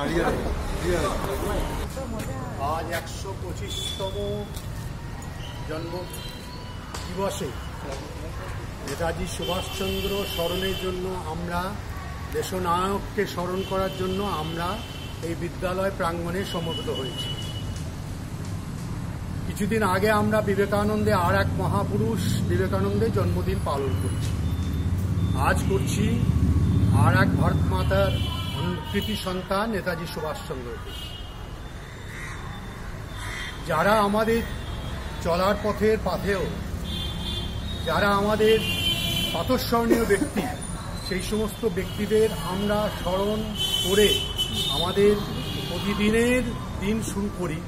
आज 125তম জন্ম দিবসে নেতাজি সুভাষচন্দ্র স্মরণের জন্য আমরা দেশনায়ককে স্মরণ করার জন্য আমরা এই বিদ্যালয় প্রাঙ্গণে সমবেত হয়েছি। কিছুদিন আগে আমরা বিবেকানন্দে আর এক মহাপুরুষ বিবেকানন্দের জন্মদিন পালন করছি। আজ করছি আর এক ভারত মাতার কৃতি সন্তান নেতাজি সুভাষচন্দ্রকে, যারা আমাদের চলার পথের পাথেও, যারা আমাদের প্রাতঃস্মরণীয় ব্যক্তি, সেই সমস্ত ব্যক্তিদের আমরা স্মরণ করে আমাদের প্রতিদিনের দিন শুরু করি।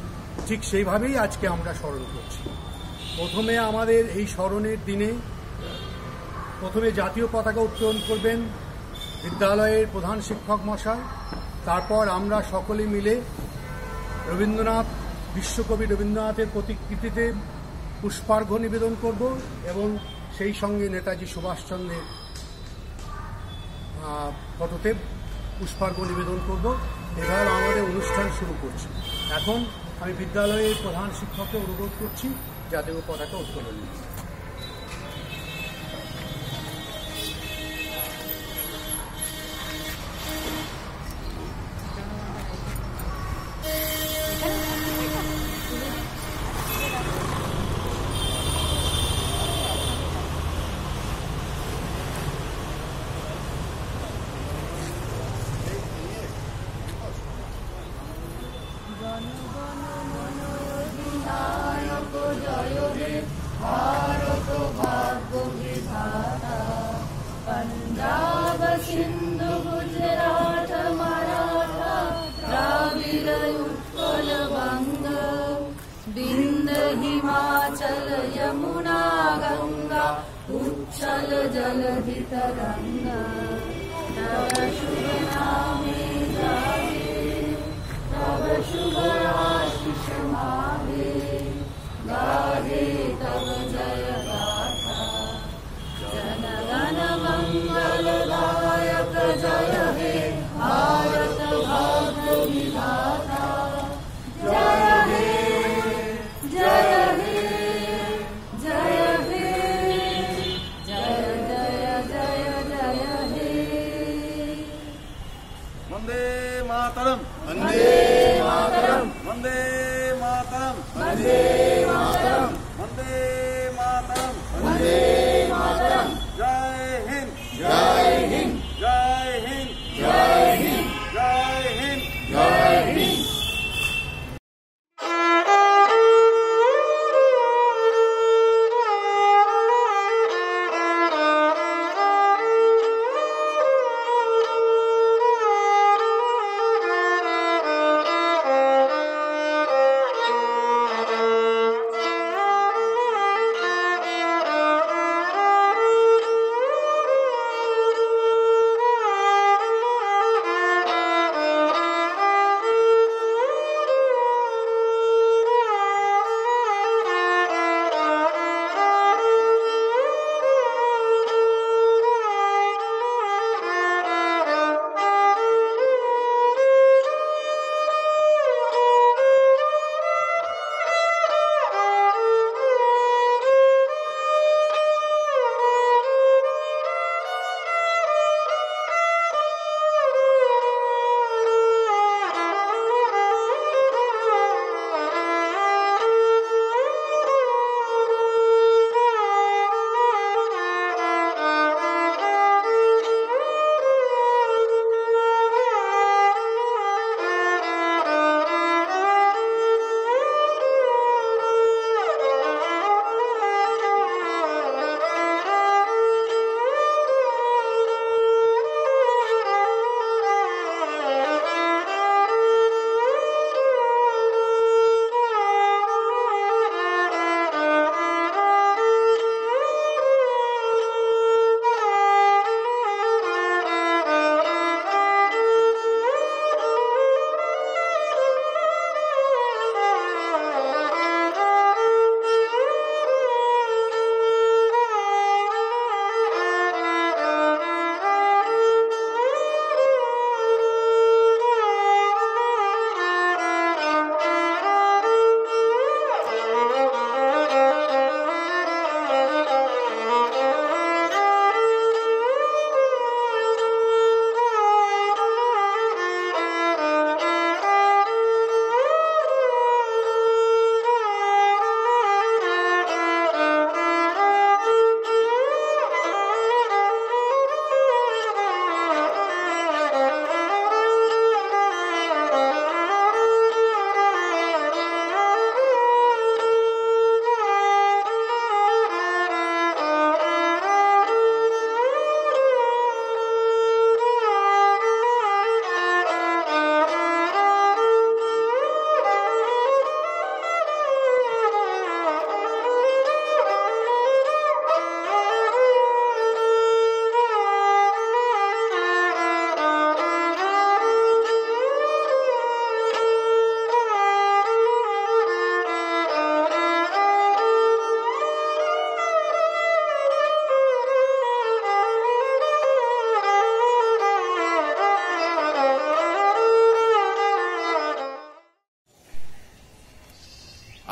ঠিক সেইভাবেই আজকে আমরা স্মরণ করছি। প্রথমে আমাদের এই স্মরণের দিনে প্রথমে জাতীয় পতাকা উত্তোলন করবেন বিদ্যালয়ের প্রধান শিক্ষক মশাই। তারপর আমরা সকলে মিলে রবীন্দ্রনাথ, বিশ্বকবি রবীন্দ্রনাথের প্রতিকৃতিতে পুষ্পার্ঘ্য নিবেদন করব এবং সেই সঙ্গে নেতাজি সুভাষচন্দ্রের ফটোতে পুষ্পার্ঘ্য নিবেদন করব। এভাবে আমাদের অনুষ্ঠান শুরু করছি। এখন আমি বিদ্যালয়ের প্রধান শিক্ষককে অনুরোধ করছি জাতীয় পতাকা উত্তোলন। पंजाब सिंधु गुजरात मराठा द्राविड़ उत्कल बंग विंध्य हिमाचल यमुना गंगा उच्छल जलधि तरंगा तव शुभ नामे गाहे तव शुभ आशीष माहे गाहे तव जय गाथा जन गण मंगलदायक जय हे भारत भाग्य विधाता जय हे जय हे जय हे जय जय जय जय हे। वंदे मातरम वंदे मातरम वंदे मातरम वंदे मातरम वंदे मातरम वंदे मातरम। जय हिंद जय हिंद जय हिंद जय हिंद जय हिंद जय हिंद।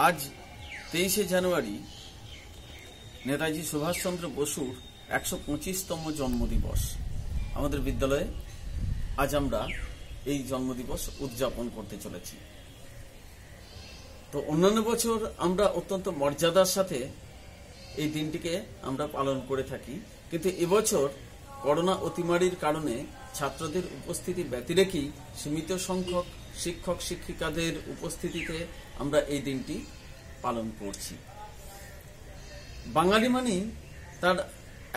আজ 23শে জানুয়ারি নেতাজি সুভাষচন্দ্র বসুর 125তম জন্মদিবস। আমাদের বিদ্যালয়ে আজ আমরা এই জন্মদিবস উদযাপন করতে চলেছি। তো অন্যান্য বছর আমরা অত্যন্ত মর্যাদার সাথে এই দিনটিকে আমরা পালন করে থাকি, কিন্তু এবছর করোনা অতিমারির কারণে ছাত্রদের উপস্থিতি ব্যতি রেখেই সীমিত সংখ্যক শিক্ষক শিক্ষিকাদের উপস্থিতিতে আমরা এই দিনটি পালন করছি। বাঙালি মানেই তার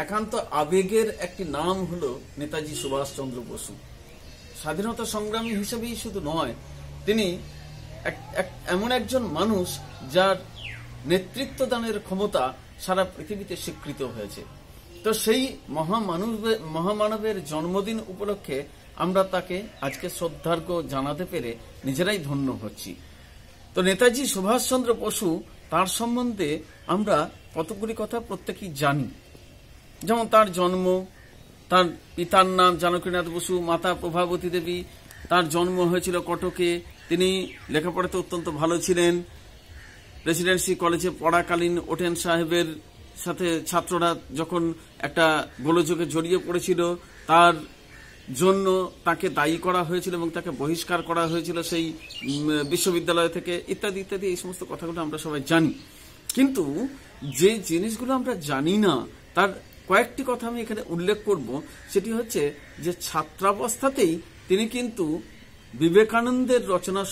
একান্ত আবেগের একটি নাম হলো নেতাজি সুভাষচন্দ্র বসু। স্বাধীনতা সংগ্রামী হিসেবেই শুধু নয়, তিনি এমন একজন মানুষ যার নেতৃত্ব দানের ক্ষমতা সারা পৃথিবীতে স্বীকৃত হয়েছে। তো সেই মহামানবের জন্মদিন উপলক্ষে আমরা তাকে আজকে শ্রদ্ধার্ঘ্য জানাতে পেরে নিজেরাই ধন্য হচ্ছি। তো নেতাজি সুভাষচন্দ্র বসু, তার সম্বন্ধে আমরা কতগুলি কথা প্রত্যেকেই জানি। যেমন তার জন্ম, তার পিতার নাম জানকীনাথ বসু, মাতা প্রভাবতী দেবী। তার জন্ম হয়েছিল কটকে। তিনি লেখাপড়াতে অত্যন্ত ভালো ছিলেন। প্রেসিডেন্সি কলেজে পড়াকালীন ওটেন সাহেবের সাথে ছাত্ররা যখন একটা গোলযোগে জড়িয়ে পড়েছিল, তার জন্য তাকে দায়ী করা হয়েছিল এবং তাকে বহিষ্কার করা হয়েছিল সেই বিশ্ববিদ্যালয় থেকে, ইত্যাদি ইত্যাদি। এই সমস্ত কথাগুলো আমরা সবাই জানি। কিন্তু যে জিনিসগুলো আমরা জানি না, তার কয়েকটি কথা আমি এখানে উল্লেখ করব। সেটি হচ্ছে যে ছাত্রাবস্থাতেই তিনি কিন্তু বিবেকানন্দের রচনা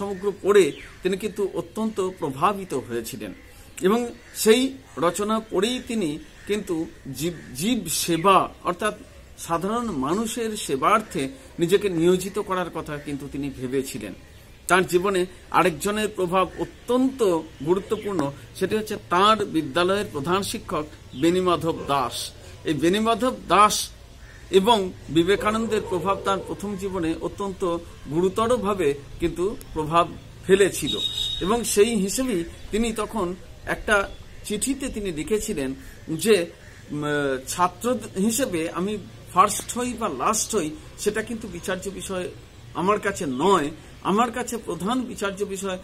সমগ্র পড়ে তিনি কিন্তু অত্যন্ত প্রভাবিত হয়েছিলেন এবং সেই রচনা পড়েই তিনি কিন্তু জীব সেবা অর্থাৎ সাধারণ মানুষের সেবার্থে নিজেকে নিয়োজিত করার কথা কিন্তু তিনি ভেবেছিলেন। তার জীবনে আরেকজনের প্রভাব অত্যন্ত গুরুত্বপূর্ণ, সেটি হচ্ছে তার বিদ্যালয়ের প্রধান শিক্ষক বেণীমাধব দাস। এই বেণীমাধব দাস এবং বিবেকানন্দের প্রভাব তার প্রথম জীবনে অত্যন্ত গুরুতরভাবে কিন্তু প্রভাব ফেলেছিল এবং সেই হিসেবেই তিনি তখন একটা চিঠিতে তিনি লিখেছিলেন যে ছাত্র হিসেবে আমি ফার্স্ট হই বা লাস্ট হই সেটা কিন্তু বিচার্য বিষয় আমার কাছে নয়। আমার কাছে প্রধান বিচার্য বিষয়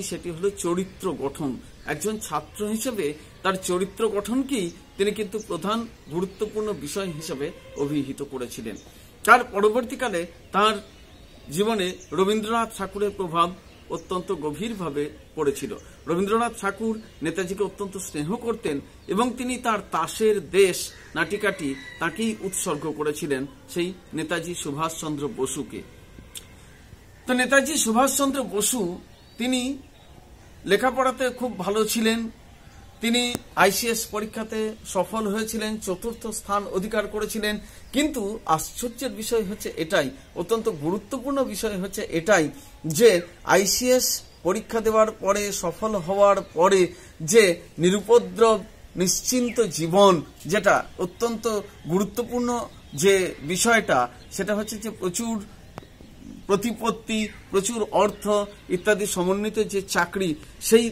সেটি হলো চরিত্র গঠন। একজন ছাত্র হিসেবে তার চরিত্র গঠনকেই তিনি কিন্তু প্রধান গুরুত্বপূর্ণ বিষয় হিসেবে অভিহিত করেছিলেন। তার পরবর্তীকালে তার জীবনে রবীন্দ্রনাথ ঠাকুরের প্রভাব অত্যন্ত গভীরভাবে পড়েছিল। রবীন্দ্রনাথ ঠাকুর নেতাজিকে অত্যন্ত স্নেহ করতেন এবং তিনি তার তাসের দেশ নাটিকাটি তাকেই উৎসর্গ করেছিলেন সেই নেতাজি সুভাষচন্দ্র বসুকে। তো নেতাজি সুভাষচন্দ্র বসু তিনি লেখাপড়াতে খুব ভালো ছিলেন। তিনি আইসিএস পরীক্ষাতে সফল হয়েছিলেন, 4র্থ স্থান অধিকার করেছিলেন। কিন্তু আশ্চর্যের বিষয় হচ্ছে এটাই, অত্যন্ত গুরুত্বপূর্ণ বিষয় হচ্ছে এটাই যে আইসিএস পরীক্ষা দেওয়ার পরে, সফল হওয়ার পরে যে নিরুপদ্রব নিশ্চিন্ত জীবন, যেটা অত্যন্ত গুরুত্বপূর্ণ যে বিষয়টা, সেটা হচ্ছে যে প্রচুর প্রতিপত্তি, প্রচুর অর্থ ইত্যাদি সমন্বিত যে চাকরি, সেই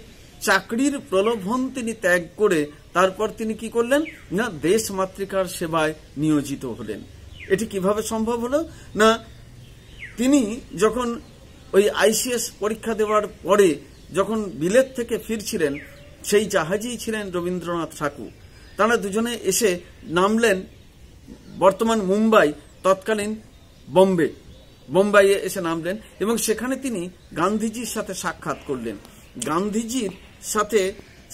চাকরির প্রলোভন তিনি ত্যাগ করে তারপর তিনি কি করলেন না দেশ মাতৃকার সেবায় নিয়োজিত হলেন। এটি কিভাবে সম্ভব হলো না, তিনি যখন ওই আইসিএস পরীক্ষা দেওয়ার পরে যখন বিলেত থেকে ফিরছিলেন, সেই জাহাজেই ছিলেন রবীন্দ্রনাথ ঠাকুর। তারা দুজনে এসে নামলেন বর্তমান মুম্বাই, তৎকালীন বোম্বাইয়ে এসে নামলেন এবং সেখানে তিনি গান্ধীজির সাথে সাক্ষাৎ করলেন। গান্ধীজির সাথে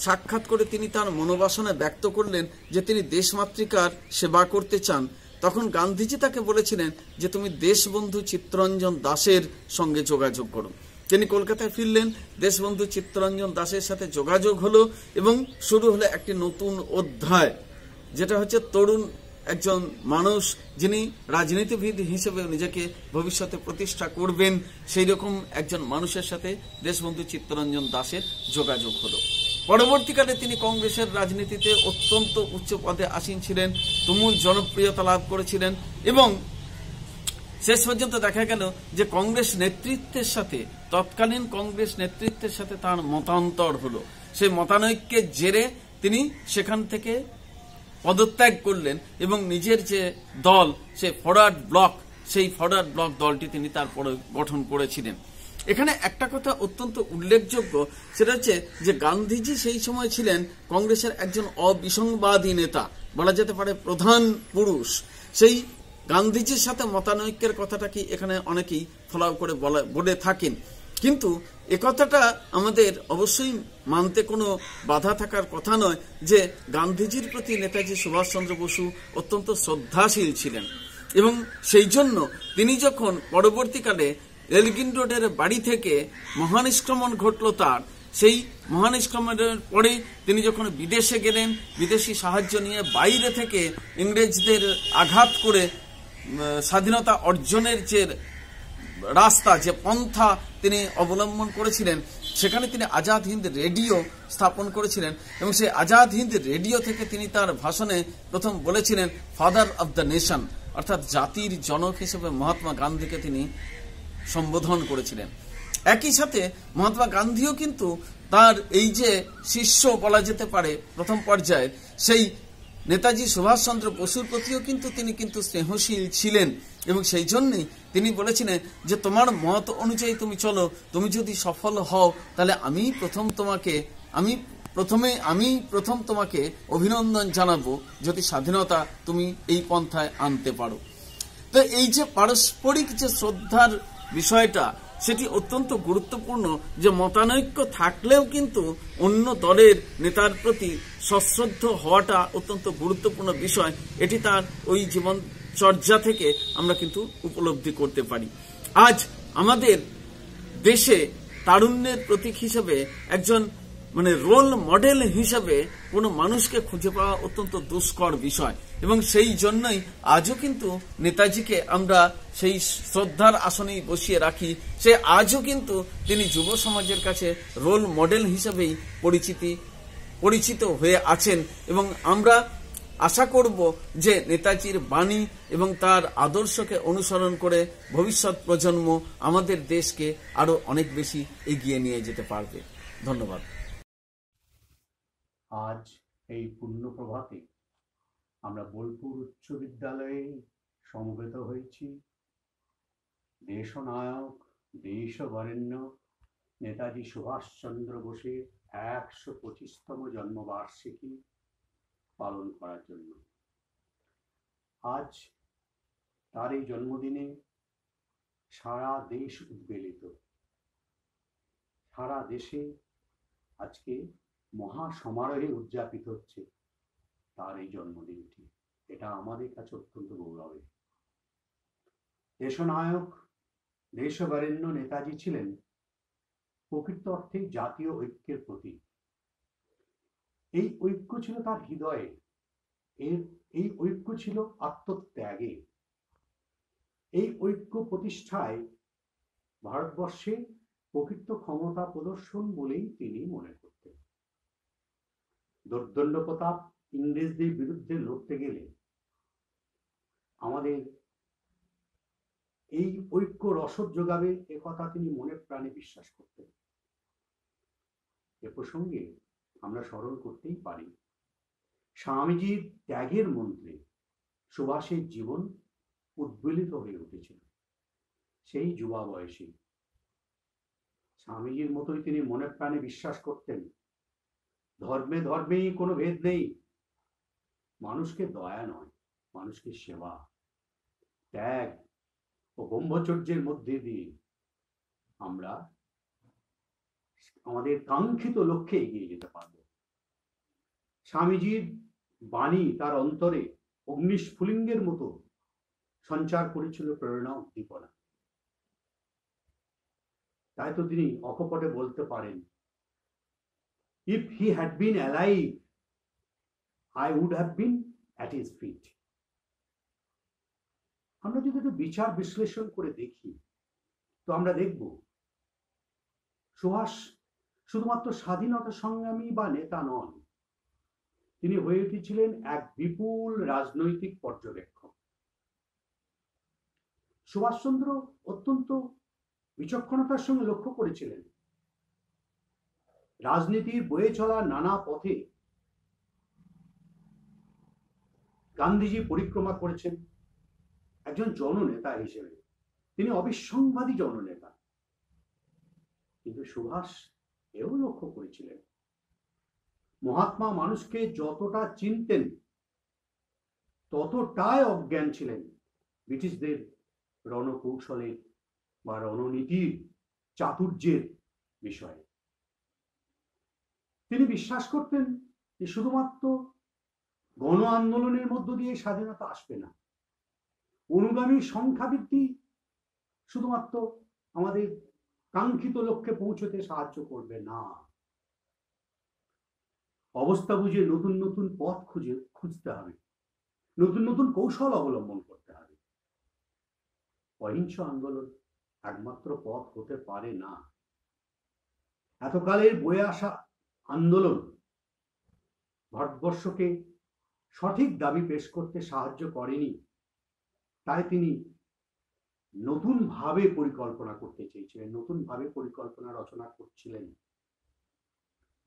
সাক্ষাৎ করে তিনি তার মনোবাসনা ব্যক্ত করলেন যে তিনি দেশমাতৃকার সেবা করতে চান। তখন গান্ধীজি তাকে বলেছিলেন যে তুমি দেশবন্ধু চিত্তরঞ্জন দাসের সঙ্গে যোগাযোগ করো। তিনি কলকাতায় ফিরলেন, দেশবন্ধু চিত্তরঞ্জন দাসের সাথে যোগাযোগ হলো এবং শুরু হলো একটি নতুন অধ্যায়, যেটা হচ্ছে তরুণ একজন মানুষ যিনি রাজনীতিবিদ হিসেবে নিজেকে ভবিষ্যতে প্রতিষ্ঠা করবেন, সেই রকম একজন মানুষের সাথে দেশবন্ধু চিত্তরঞ্জন দাসের যোগাযোগ হলো। পরবর্তীকালে তিনি কংগ্রেসের রাজনীতিতে অত্যন্ত উচ্চ পদে আসীন ছিলেন, তুমুল জনপ্রিয়তা লাভ করেছিলেন এবং শেষ পর্যন্ত দেখা গেল যে তৎকালীন কংগ্রেস নেতৃত্বের সাথে তার মতান্তর হলো। সেই মতানৈক্যের জেরে তিনি সেখান থেকে পদত্যাগ করলেন এবং নিজের যে দল, সেই ফরওয়ার্ড ব্লক দলটি তিনি তারপরে গঠন করেছিলেন। এখানে একটা কথা অত্যন্ত উল্লেখযোগ্য, সেটা হচ্ছে যে গান্ধীজি সেই সময় ছিলেন কংগ্রেসের একজন অবিসংবাদী নেতা, বলা যেতে পারে প্রধান পুরুষ। সেই গান্ধীজির সাথে মতানৈক্যের কথাটা কি এখানে অনেকেই ফলাও করে বলে থাকেন, কিন্তু একথাটা আমাদের অবশ্যই মানতে কোনো বাধা থাকার কথা নয় যে গান্ধীজির প্রতি নেতাজি সুভাষচন্দ্র বসু অত্যন্ত শ্রদ্ধাশীল ছিলেন, এবং সেই জন্য তিনি যখন পরবর্তীকালে এলগিন রোডের বাড়ি থেকে মহানিষ্ক্রমণ ঘটল তার, সেই মহানিষ্ক্রমণের পরে তিনি যখন বিদেশে গেলেন, বিদেশি সাহায্য নিয়ে বাইরে থেকে ইংরেজদের আঘাত করে স্বাধীনতা অর্জনের যে রাস্তা, যে পন্থা তিনি অবলম্বন করেছিলেন, সেখানে তিনি আজাদ হিন্দ রেডিও স্থাপন করেছিলেন, এবং সেই আজাদ হিন্দ রেডিও থেকে তিনি তার ভাষণে প্রথম বলেছিলেন ফাদার অব দ্য নেশন, অর্থাৎ জাতির জনক হিসেবে মহাত্মা গান্ধীকে তিনি সম্বোধন করেছিলেন। একই সাথে মহাত্মা গান্ধীও কিন্তু তার এই যে শিষ্য বলা যেতে পারে প্রথম পর্যায়ে, সেই নেতাজি সুভাষচন্দ্র বসুর প্রতিও কিন্তু তিনি স্নেহশীল ছিলেন, এবং সেই জন্যই তিনি বলেছিলেন যে তোমার মত অনুযায়ী তুমি চলো, তুমি যদি সফল হও তাহলে আমি প্রথম তোমাকে অভিনন্দন জানাবো যদি স্বাধীনতা তুমি এই পন্থায় আনতে পারো। তো এই যে পারস্পরিক যে শ্রদ্ধার বিষয়টা, সেটি অত্যন্ত গুরুত্বপূর্ণ, যে মতানৈক্য থাকলেও কিন্তু অন্য দলের নেতার প্রতি সশ্রদ্ধ হওয়াটা অত্যন্ত গুরুত্বপূর্ণ বিষয়। এটি তার ওই জীবনচর্যা থেকে আমরা কিন্তু উপলব্ধি করতে পারি। আজ আমাদের দেশে তারুণ্যের প্রতীক হিসেবে একজন রোল মডেল হিসেবে কোনো মানুষকে খুঁজে পাওয়া অত্যন্ত দুষ্কর বিষয়, এবং সেই জন্যই আজও কিন্তু নেতাজিকে আমরা সেই শ্রদ্ধার আসনেই বসিয়ে রাখি। সে আজও কিন্তু তিনি যুব সমাজের কাছে রোল মডেল হিসেবেই পরিচিত হয়ে আছেন, এবং আমরা আশা করব যে নেতাজির বাণী এবং তার আদর্শকে অনুসরণ করে ভবিষ্যৎ প্রজন্ম আমাদের দেশকে আরো অনেক বেশি এগিয়ে নিয়ে যেতে পারবে। ধন্যবাদ। আজ এই পুণ্য প্রভাতে আমরা বোলপুর উচ্চ বিদ্যালয়ে সমবেত হয়েছি দেশনায়ক দেশবরেণ্য নেতাজি সুভাষচন্দ্র বোসের ১২৫তম জন্মবার্ষিকী পালন করার জন্য। আজ তার এই জন্মদিনে সারা দেশ উদ্বেলিত। সারা দেশে আজকে মহা সমারোহে উদযাপিত হচ্ছে তার এই জন্মদিনটি। এটা আমাদের কাছে অত্যন্ত গৌরবের। দেশনায়ক দেশবরেণ্য নেতাজি ছিলেন প্রকৃত অর্থে জাতীয় ঐক্যের প্রতীক। এই ঐক্য ছিল তার হৃদয়ে, এই ঐক্য ছিল আত্মত্যাগে। এই ঐক্য প্রতিষ্ঠায় ভারতবর্ষে প্রকৃত ক্ষমতা প্রদর্শন বলেই তিনি মনে করতেন। দর্দণ্ড প্রতাপ ইংরেজদের বিরুদ্ধে লড়তে গেলে আমাদের এই ঐক্য রসদ যোগাবে, এ কথা তিনি মনে প্রাণে বিশ্বাস করতেন। এ প্রসঙ্গে আমরা স্মরণ করতেই পারি স্বামীজির ত্যাগের মন্ত্রে সুভাষের জীবন উদ্বেলিত হয়ে উঠেছিল সেই যুবা বয়সে। স্বামীজির মতোই তিনি মনে প্রাণে বিশ্বাস করতেন ধর্মে ধর্মেই কোনো ভেদ নেই, মানুষকে দয়া নয়, মানুষকে সেবা, ত্যাগ ও ব্রহ্মচর্যের মধ্যে দিয়ে আমরা আমাদের কাঙ্ক্ষিত লক্ষ্যে এগিয়ে যেতে পারব। স্বামীজির বাণী তার অন্তরে অগ্নিস্ফুলিঙ্গের মতো সঞ্চার করেছিল প্রেরণা, উদ্দীপনা। তাই তো তিনি অকপটে বলতে পারেন, if he had been alive, I would have been at his feet. আমরা যদি একটু বিচার বিশ্লেষণ করে দেখি তো আমরা দেখব সুভাষ শুধুমাত্র স্বাধীনতা সংগ্রামী বা নেতা নন, তিনি হয়ে উঠেছিলেন এক বিপুল রাজনৈতিক পর্যবেক্ষক। সুভাষচন্দ্র অত্যন্ত বিচক্ষণতার সঙ্গে লক্ষ্য করেছিলেন রাজনীতির বয়ে চলা নানা পথে গান্ধীজি পরিক্রমা করেছেন একজন জননেতা হিসেবে। তিনি অবিসংবাদী জননেতা। কিন্তু সুভাষ এও লক্ষ্য করেছিলেন মহাত্মা মানুষকে যতটা চিনতেন ততটাই অজ্ঞান ছিলেন ব্রিটিশদের রণকৌশলের বা রণনীতির চাতুর্যের বিষয়ে। তিনি বিশ্বাস করতেন যে শুধুমাত্র গণ আন্দোলনের মধ্য দিয়ে স্বাধীনতা আসবে না, অনুগামী সংখ্যা বৃদ্ধি শুধুমাত্র আমাদের কাঙ্ক্ষিত লক্ষ্যে পৌঁছতে সাহায্য করবে না, অবস্থা বুঝে নতুন নতুন পথ খুঁজতে হবে, নতুন নতুন কৌশল অবলম্বন করতে হবে। অহিংস আন্দোলন একমাত্র পথ হতে পারে না। এতকালের বয়ে আসা আন্দোলন ভারতবর্ষকে সঠিক দাবি পেশ করতে সাহায্য করেনি, তাই তিনি নতুনভাবে পরিকল্পনা করতে চেয়েছিলেন, নতুনভাবে পরিকল্পনা রচনা করছিলেন।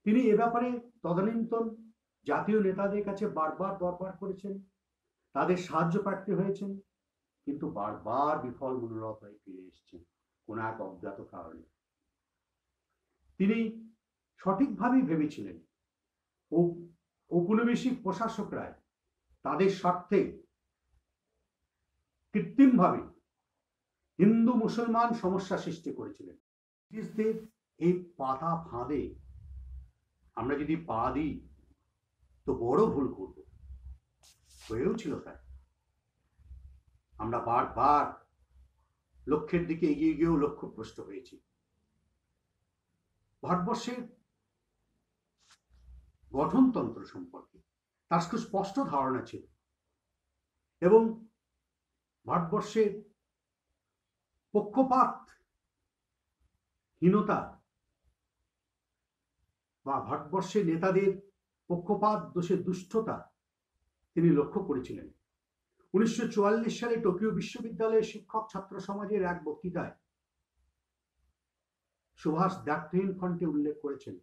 তিনি এ ব্যাপারে তদানীন্তন জাতীয় নেতাদের কাছে বারবার দরবার করেছেন, তাদের সাহায্য প্রার্থী হয়েছেন, কিন্তু বারবার বিফল মনোরথ হয়ে ফিরে এসেছেন কোন এক অজ্ঞাত কারণে। তিনি সঠিকভাবেই ভেবেছিলেন ঔপনিবেশিক প্রশাসকরা তাদের স্বার্থে কৃত্রিমভাবে হিন্দু মুসলমান সমস্যা সৃষ্টি করেছিলেন। ব্রিটিশদের এই পাতা ফাঁদে আমরা যদি পা দিই তো বড় ভুল করব, হয়েও ছিল তাই। আমরা বারবার লক্ষ্যের দিকে এগিয়ে গিয়েও লক্ষ্যভ্রষ্ট হয়েছি। ভারতবর্ষের গঠনতন্ত্র সম্পর্কে তার স্পষ্ট ধারণা ছিল এবং ভারতবর্ষের পক্ষপাতহীনতা বা ভারতবর্ষের নেতাদের পক্ষপাত দোষের দুষ্টতা তিনি লক্ষ্য করেছিলেন। 1944 সালে টোকিও বিশ্ববিদ্যালয়ের শিক্ষক ছাত্র সমাজের এক বক্তৃতায় সুভাষ দায়িত্বহীন কণ্ঠে উল্লেখ করেছেন,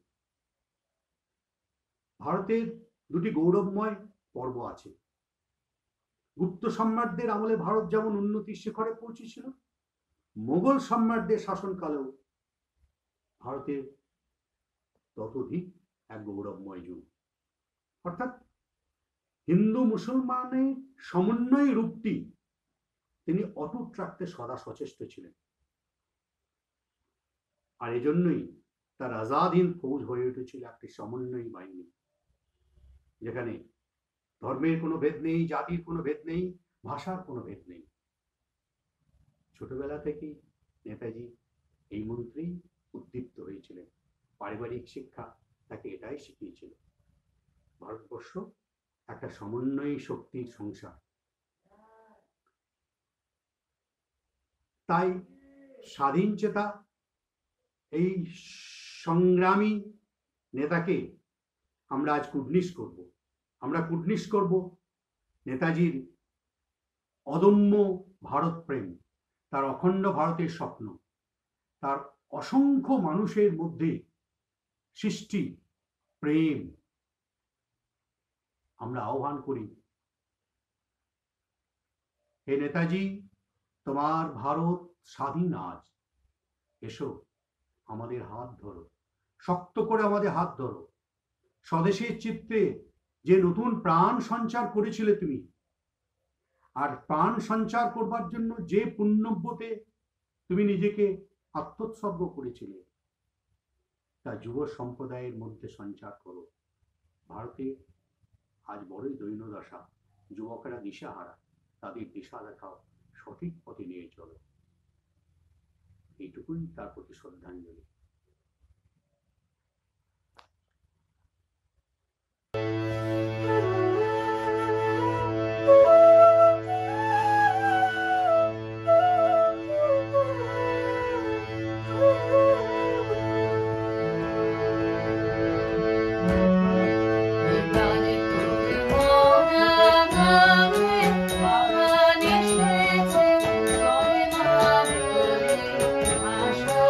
ভারতের দুটি গৌরবময় পর্ব আছে। গুপ্ত সম্রাটদের আমলে ভারত যেমন উন্নতির শিখরে পৌঁছেছিল, মোগল সম্রাটদের শাসনকালেও ভারতের ততোধিক এক গৌরবময় যুগ। অর্থাৎ হিন্দু মুসলমানের সমন্বয় রূপটি তিনি অটুট রাখতে সদা সচেষ্ট ছিলেন। আর এজন্যই তার আজাদ হিন্দ ফৌজ হয়ে উঠেছিল একটি সমন্বয়ী বাহিনী, যেখানে ধর্মের কোনো ভেদ নেই, জাতির কোনো ভেদ নেই, ভাষার কোনো ভেদ নেই। ছোটবেলা থেকেই নেতাজি এই মন্ত্রেই উদ্দীপ্ত হয়েছিলেন। পারিবারিক শিক্ষা তাকে এটাই শিখিয়েছিল, ভারতবর্ষ একটা সমন্বয়ী শক্তির সংসার। তাই স্বাধীন চেতা এই সংগ্রামী নেতাকে আমরা আজ কুর্নিশ করব। আমরা কুর্নিশ করব নেতাজির অদম্য ভারত প্রেম, তার অখণ্ড ভারতের স্বপ্ন, তার অসংখ্য মানুষের মধ্যে সৃষ্টি প্রেম। আমরা আহ্বান করি, হে নেতাজি, তোমার ভারত স্বাধীন আজ, এসো আমাদের হাত ধরো, শক্ত করে আমাদের হাত ধরো। স্বদেশের চিত্তে যে নতুন প্রাণ সঞ্চার করেছিলে তুমি, আর প্রাণ সঞ্চার করবার জন্য যে পুণ্যব্রতে তুমি নিজেকে আত্মোৎসর্গ করেছিলে, তা যুব সম্প্রদায়ের মধ্যে সঞ্চার করো। ভারতে আজ বড়ই দৈন্যদশা, যুবকেরা দিশাহারা, তাদের দিশা দেখাও, সঠিক পথে নিয়ে চলো। এইটুকুই তার প্রতি শ্রদ্ধাঞ্জলি। আশা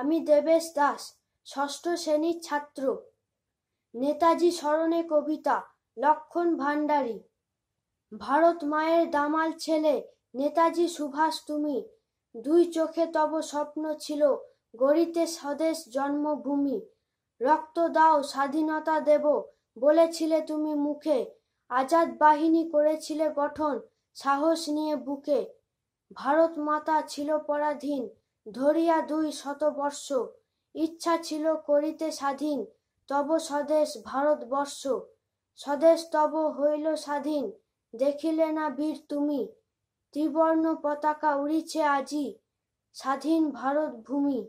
আমি দেবেশ দাস, ষষ্ঠ শ্রেণীর ছাত্র। নেতাজি স্মরণে কবিতা, লক্ষণ ভান্ডারী। ভারত মায়ের দামাল ছেলে, নেতাজি সুভাষ তুমি। দুই চোখে তব স্বপ্ন ছিল, গড়িতে স্বদেশ জন্মভূমি। রক্ত দাও স্বাধীনতা দেব, বলেছিলে তুমি মুখে। আজাদ বাহিনী করেছিলে গঠন, সাহস নিয়ে বুকে। ভারত মাতা ছিল পরাধীন, ধরিয়া 200 বর্ষ। ইচ্ছা ছিল করিতে স্বাধীন, তব স্বদেশ ভারতবর্ষ। স্বদেশ তব হইল স্বাধীন, দেখিলে না বীর তুমি। ত্রিবর্ণ পতাকা উড়িছে আজি, স্বাধীন ভারত ভূমি।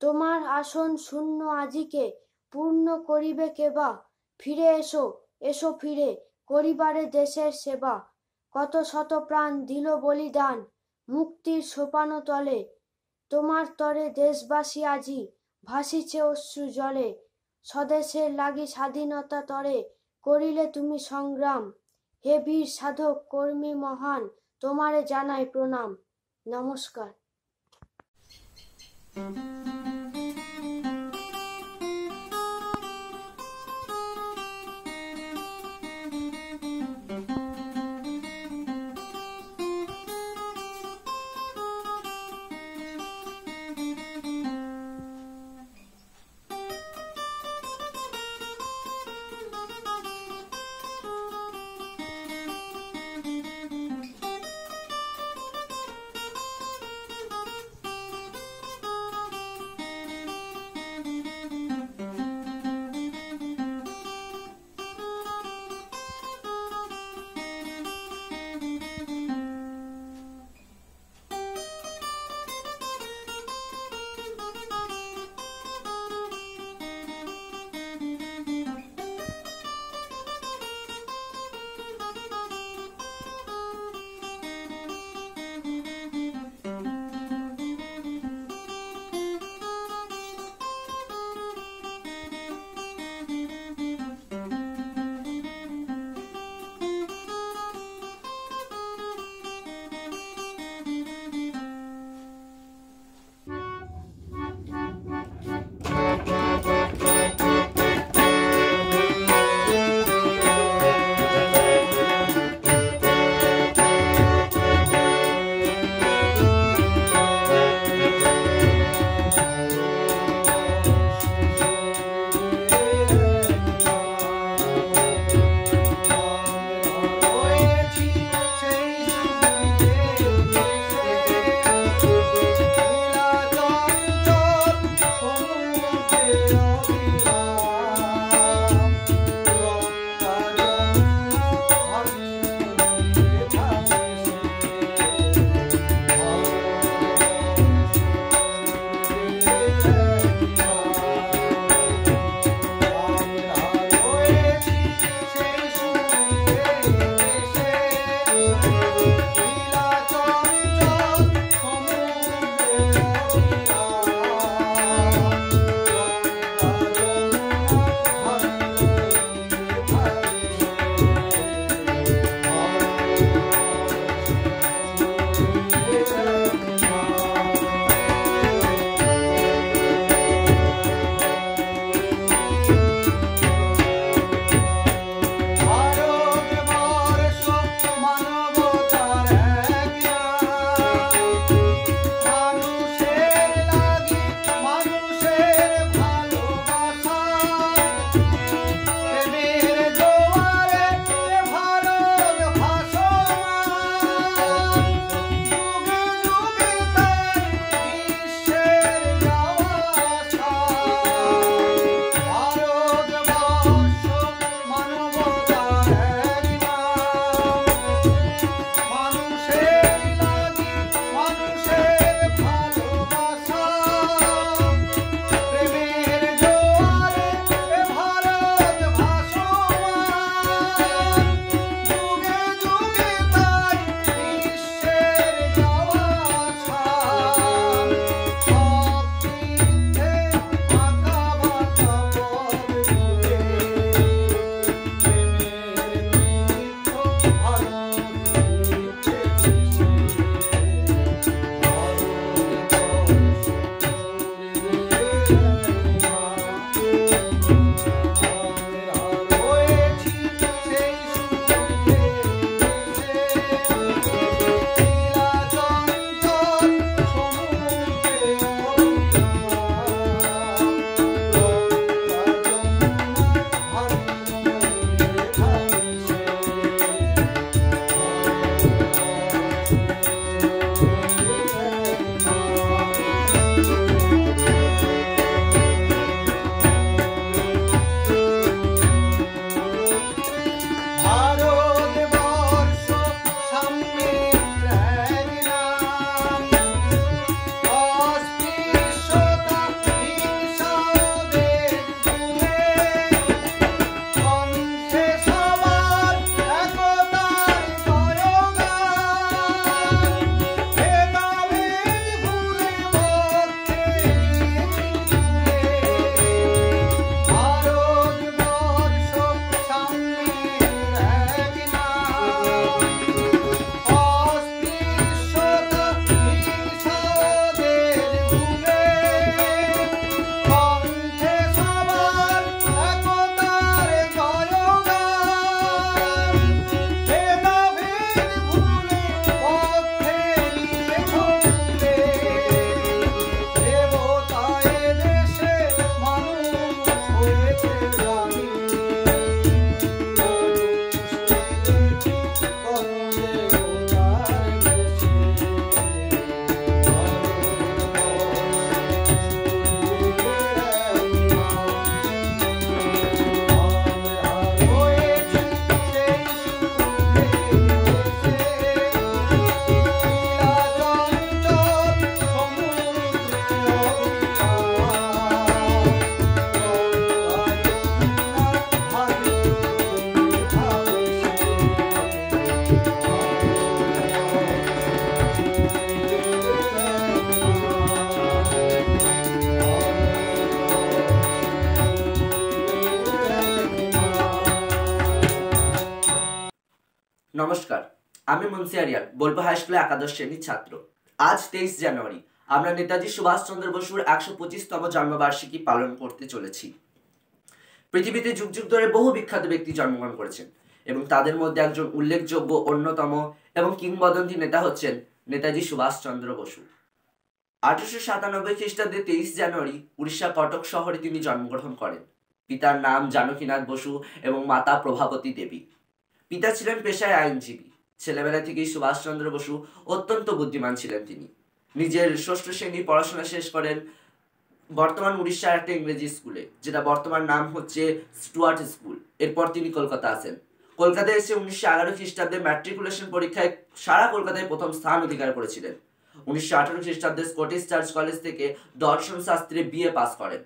তোমার আসন শূন্য আজিকে, পূর্ণ করিবে কেবা। ফিরে এসো, এসো ফিরে, করিবারে দেশের সেবা। কত শত প্রাণ দিল বলিদান, মুক্তির সোপান তলে। তোমার তরে দেশবাসী আজি, ভাসিছে অশ্রু জলে। স্বদেশের লাগি স্বাধীনতা তরে, করিলে তুমি সংগ্রাম। হে বীর সাধক কর্মী মহান, তোমারে জানাই প্রণাম। নমস্কার। নমস্কার, আমি মুন্সি আরিয়ান, বোলপুর হাই স্কুলে একাদশ শ্রেণীর ছাত্র। আজ 23 জানুয়ারি আমরা নেতাজি সুভাষচন্দ্র বসুর 125তম জন্মবার্ষিকী পালন করতে চলেছি। পৃথিবীতে যুগ যুগ ধরে বহু বিখ্যাত ব্যক্তি জন্মগ্রহণ করেছেন এবং তাদের মধ্যে একজন উল্লেখযোগ্য, অন্যতম এবং কিংবদন্তি নেতা হচ্ছেন নেতাজি সুভাষচন্দ্র বসু। 1897 খ্রিস্টাব্দে 23 জানুয়ারি উড়িষ্যা কটক শহরে তিনি জন্মগ্রহণ করেন। পিতার নাম জানকীনাথ বসু এবং মাতা প্রভাবতী দেবী। পিতা ছিলেন পেশায় আইনজীবী। ছেলেবেলা থেকেই সুভাষচন্দ্র বসু অত্যন্ত বুদ্ধিমান ছিলেন। তিনি নিজের ষষ্ঠ শ্রেণীর পড়াশোনা শেষ করেন বর্তমান উড়িষ্যার একটা ইংরেজি স্কুলে, যেটা বর্তমান নাম হচ্ছে স্টুয়ার্ট স্কুল। এরপর তিনি কলকাতা আসেন। কলকাতায় এসে 1911 খ্রিস্টাব্দে ম্যাট্রিকুলেশন পরীক্ষায় সারা কলকাতায় প্রথম স্থান অধিকার করেছিলেন। 1918 খ্রিস্টাব্দে স্কটিশ চার্চ কলেজ থেকে দর্শন শাস্ত্রে বিএ পাস করেন।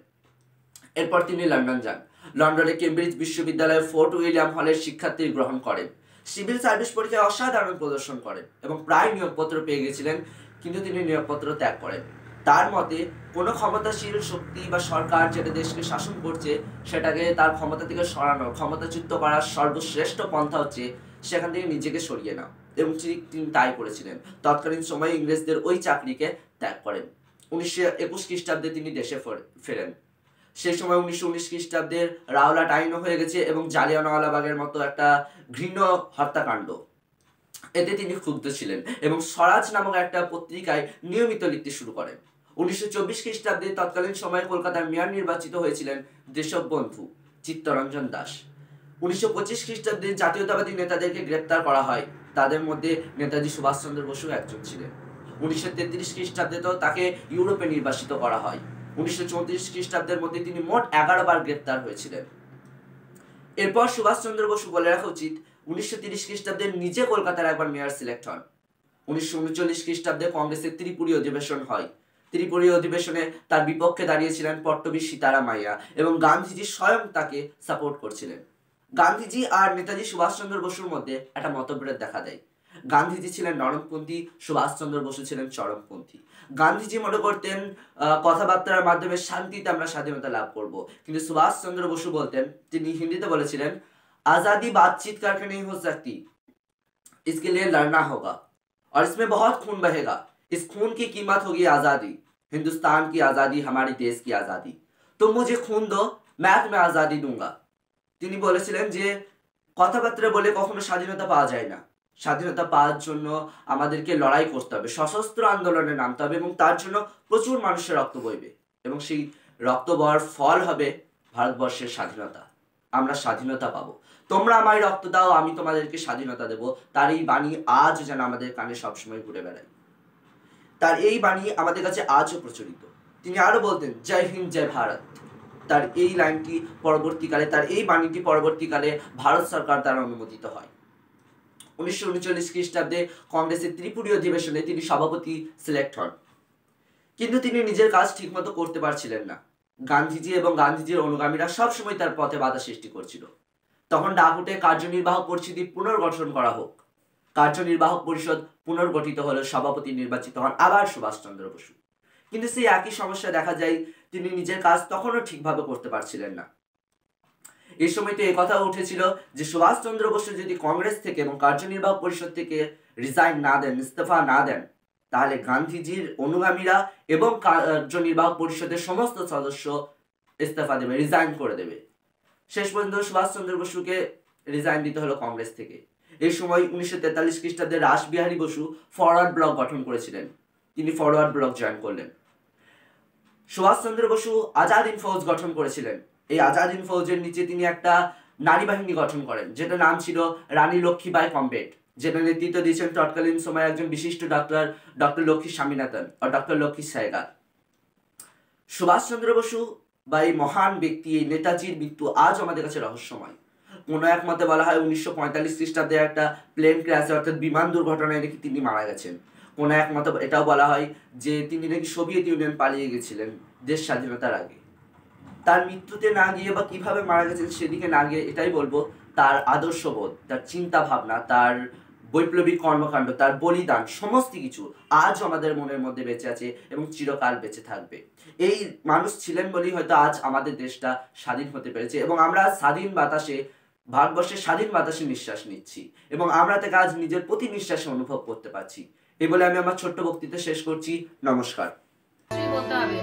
এরপর তিনি লন্ডন যান। লন্ডনে কেমব্রিজ বিশ্ববিদ্যালয়ের ফোর্ট উইলিয়াম হলের শিক্ষার্থী গ্রহণ করেন। সিভিল সার্ভিস পরীক্ষায় অসাধারণ প্রদর্শন করেন এবং প্রায় নিয়োগপত্র পেয়ে গেছিলেন, কিন্তু তিনি নিয়োগপত্র ত্যাগ করেন। তার মতে কোনো ক্ষমতাশীল শক্তি বা সরকার যেটা দেশকে শাসন করছে সেটাকে তার ক্ষমতা থেকে সরানো, ক্ষমতাচ্যুত করার সর্বশ্রেষ্ঠ পন্থা হচ্ছে সেখান থেকে নিজেকে সরিয়ে নাও, এবং তিনি তাই করেছিলেন। তৎকালীন সময়ে ইংরেজদের ওই চাকরিকে ত্যাগ করেন। 1921 খ্রিস্টাব্দে তিনি দেশে ফেরেন। সেই সময় 1919 খ্রিস্টাব্দের রাওলাট আইনও হয়ে গেছে এবং জালিয়ানওয়ালাবাগের মতো একটা ঘৃণ্য হত্যাকাণ্ড, এতে তিনি ক্ষুব্ধ ছিলেন এবং স্বরাজ নামক একটা পত্রিকায় নিয়মিত লিখতে শুরু করেন। 1924 খ্রিস্টাব্দে তৎকালীন সময়ে কলকাতার মেয়র নির্বাচিত হয়েছিলেন দেশবন্ধু চিত্তরঞ্জন দাস। 1925 খ্রিস্টাব্দে জাতীয়তাবাদী নেতাদেরকে গ্রেপ্তার করা হয়, তাদের মধ্যে নেতাজি সুভাষচন্দ্র বসু একজন ছিলেন। 1933 খ্রিস্টাব্দে তো তাকে ইউরোপে নির্বাসিত করা হয়। 1934 খ্রিস্টাব্দের মধ্যে তিনি মোট 11 বার গ্রেপ্তার হয়েছিলেন। এরপর সুভাষচন্দ্র বসু, বলে রাখা উচিত, 1930 খ্রিস্টাব্দে নিজে কলকাতার একবার মেয়র সিলেক্ট হন। 1939 খ্রিস্টাব্দে কংগ্রেসের ত্রিপুরী অধিবেশন হয়। ত্রিপুরী অধিবেশনে তার বিপক্ষে দাঁড়িয়েছিলেন পট্টবী সীতারামাইয়া এবং গান্ধীজি স্বয়ং তাকে সাপোর্ট করছিলেন। গান্ধীজি আর নেতাজি সুভাষচন্দ্র বসুর মধ্যে একটা মতবিরোধ দেখা দেয়। গান্ধীজি ছিলেন নরমপন্থী, সুভাষচন্দ্র বসু ছিলেন চরমপন্থী। গান্ধীজি মনে করতেন কথাবার্তার মাধ্যমে শান্তিতে আমরা স্বাধীনতা লাভ করব, কিন্তু সুভাষচন্দ্র বসু বলতেন, তিনি হিন্দিতে বলেছিলেন, आजादी बातचीत करके नहीं हो सकती, इसके लिए लड़ना होगा और इसमें बहुत खून बहेगा। इस खून की कीमत होगी आजादी, हिंदुस्तान की आजादी, हमारी देश की आजादी। तुम मुझे खून दो, मैं तुम्हें आजादी दूंगा। তিনি বলেছিলেন যে কথাবার্তা বলে কখনো স্বাধীনতা পাওয়া যায় না। স্বাধীনতা পাওয়ার জন্য আমাদেরকে লড়াই করতে হবে, সশস্ত্র আন্দোলনে নামতে হবে এবং তার জন্য প্রচুর মানুষের রক্ত বইবে এবং সেই রক্ত বওয়ার ফল হবে ভারতবর্ষের স্বাধীনতা। আমরা স্বাধীনতা পাবো, তোমরা আমায় রক্ত দাও, আমি তোমাদেরকে স্বাধীনতা দেব। তার এই বাণী আজ যেন আমাদের কানে সবসময় ঘুরে বেড়ায়। তার এই বাণী আমাদের কাছে আজও প্রচলিত। তিনি আরো বলতেন, জয় হিন্দ জয় ভারত। তার এই লাইনটি পরবর্তীকালে, তার এই বাণীটি পরবর্তীকালে ভারত সরকার দ্বারা অনুমোদিত হয়। 1939 খ্রিস্টাব্দে কংগ্রেসের ত্রিপুরী অধিবেশনে তিনি সভাপতি সিলেক্ট হন, কিন্তু তিনি নিজের কাজ ঠিকমতো করতে পারছিলেন না। গান্ধীজি এবং গান্ধীজির অনুগামীরা সবসময় তার পথে বাধা সৃষ্টি করছিল। তখন ডাক উঠে কার্যনির্বাহক পরিষদ পুনর্গঠন করা হোক। কার্যনির্বাহক পরিষদ পুনর্গঠিত হলে সভাপতি নির্বাচিত হন আবার সুভাষচন্দ্র বসু, কিন্তু সেই একই সমস্যা দেখা যায়, তিনি নিজের কাজ তখনও ঠিকভাবে করতে পারছিলেন না। এই সময় তো এই কথা উঠেছিল যে সুভাষচন্দ্র বসু যদি কংগ্রেস থেকে এবং কার্যনির্বাহক পরিষদ থেকে রিজাইন না দেন, ইস্তফা না দেন, তাহলে গান্ধীজির অনুগামীরা এবং কার্যনির্বাহক পরিষদের সমস্ত সদস্য ইস্তফা দেবে, রিজাইন করে দেবে। শেষ পর্যন্ত সুভাষচন্দ্র বসুকে রিজাইন দিতে হলো কংগ্রেস থেকে। এই সময় 1943 খ্রিস্টাব্দে রাসবিহারী বসু ফরওয়ার্ড ব্লক গঠন করেছিলেন, তিনি ফরওয়ার্ড ব্লক জয়েন করলেন। সুভাষচন্দ্র বসু আজাদ হিন্দ ফৌজ গঠন করেছিলেন। এই আজাদ হিন্দ ফৌজের নিচে তিনি একটা নারী বাহিনী গঠন করেন, যেটা নাম ছিল রানী লক্ষ্মীবাই কমবেট, যেটা নেতৃত্ব দিয়েছেন তৎকালীন সময়ে একজন বিশিষ্ট ডক্টর লক্ষ্মী স্বামীনাথন ও ডক্টর লক্ষ্মী সাইগার। সুভাষচন্দ্র বসু বা এই মহান ব্যক্তি, এই নেতাজির মৃত্যু আজ আমাদের কাছে রহস্যময়। কোনো এক মতে বলা হয় 1945 খ্রিস্টাব্দে একটা প্লেন ক্র্যাশে, অর্থাৎ বিমান দুর্ঘটনায় নাকি তিনি মারা গেছেন। কোনো এক মতে এটাও বলা হয় যে তিনি নাকি সোভিয়েত ইউনিয়ন পালিয়ে গেছিলেন দেশ স্বাধীনতার আগে। তার মৃত্যুতে না গিয়ে বা কিভাবে মারা গেছেন সেদিকে না গিয়ে এটাই বলবো, তার আদর্শবোধ, তার চিন্তা ভাবনা, তার বৈপ্লবিক কর্মকাণ্ড, তার বলিদান, সমস্ত কিছু আজও আমাদের মনের মধ্যে বেঁচে আছে এবং চিরকাল বেঁচে থাকবে। এই মানুষ ছিলেন বলেই হয়তো আজ আমাদের দেশটা স্বাধীন হতে পেরেছে এবং আমরা স্বাধীন বাতাসে ভারতবর্ষের স্বাধীন বাতাসে নিঃশ্বাস নিচ্ছি এবং আমরা তাকে আজ নিজের প্রতি নিঃশ্বাসে অনুভব করতে পারছি। এই বলে আমি আমার ছোট্ট বক্তৃতা শেষ করছি। নমস্কার। বলতে হবে।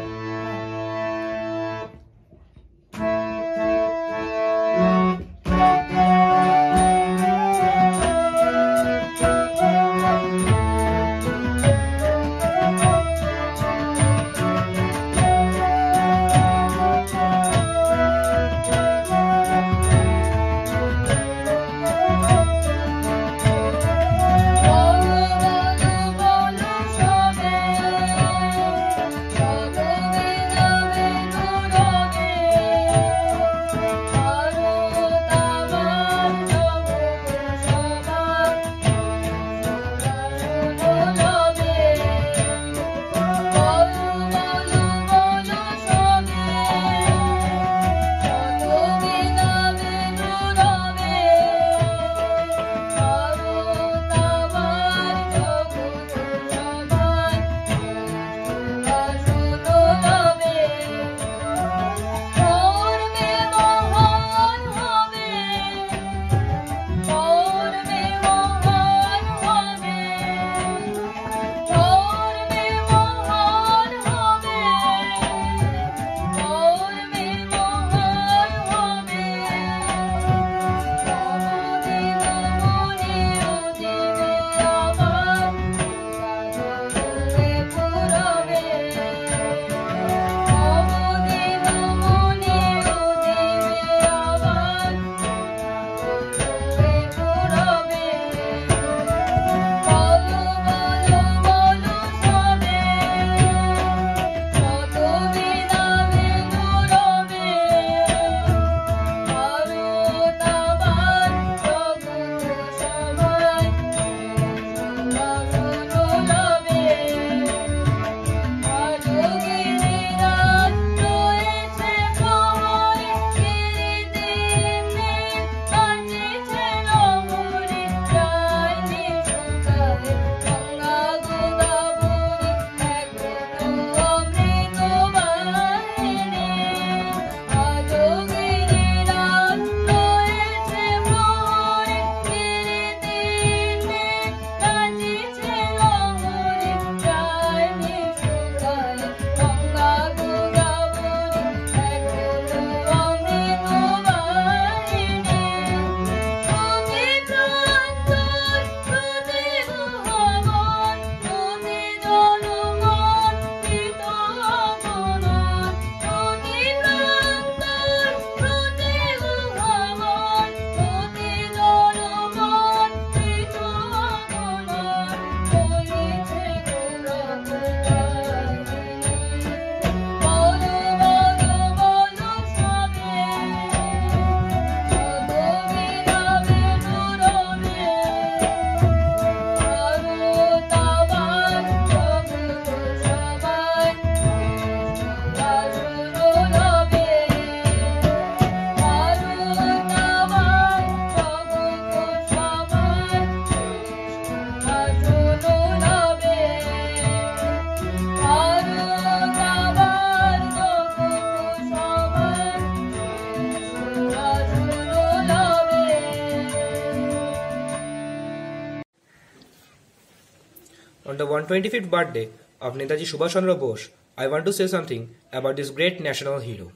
On the 125th birthday of Netaji Subhash Chandra Bose, I want to say something about this great national hero.